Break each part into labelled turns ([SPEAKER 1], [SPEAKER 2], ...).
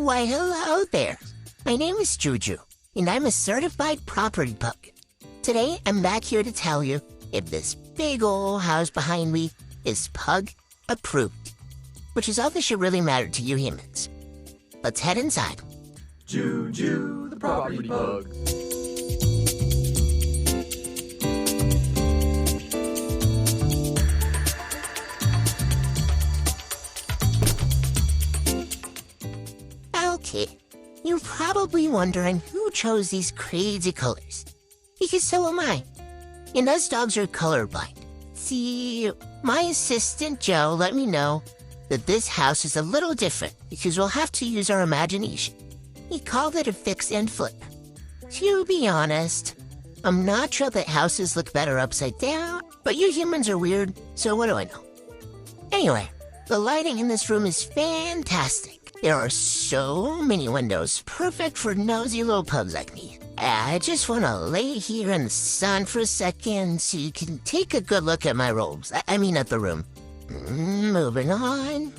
[SPEAKER 1] Why, hello there. My name is Ju Guu, and I'm a certified property pug. Today, I'm back here to tell you if this big old house behind me is Pug Approved, which is all that should really matter to you humans. Let's head inside.
[SPEAKER 2] Ju Guu the Property Pug.
[SPEAKER 1] Okay, you're probably wondering who chose these crazy colors. Because so am I. And us dogs are colorblind. See, my assistant Joe let me know that this house is a little different because we'll have to use our imagination. He called it a fix and flip. To be honest, I'm not sure that houses look better upside down, but you humans are weird, so what do I know? Anyway, the lighting in this room is fantastic. There are so many windows, perfect for nosy little pugs like me. I just want to lay here in the sun for a second so you can take a good look at my robes. I mean at the room. Moving on.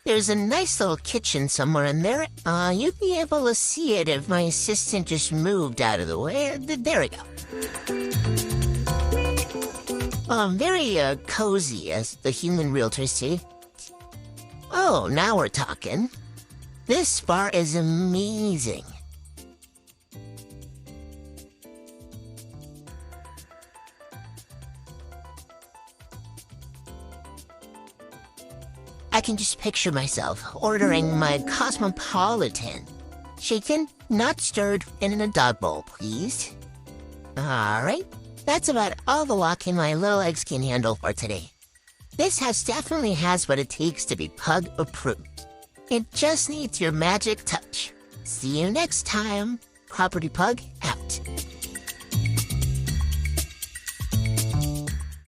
[SPEAKER 1] There's a nice little kitchen somewhere in there. You'd be able to see it if my assistant just moved out of the way. There we go. Very cozy, as the human realtors say. Oh, now we're talking. This bar is amazing. I can just picture myself ordering my cosmopolitan. Shaken, not stirred, and in a dog bowl, please. Alright, that's about all the walking my little legs can handle for today. This house definitely has what it takes to be Pug Approved. It just needs your magic touch. See you next time. Property Pug out.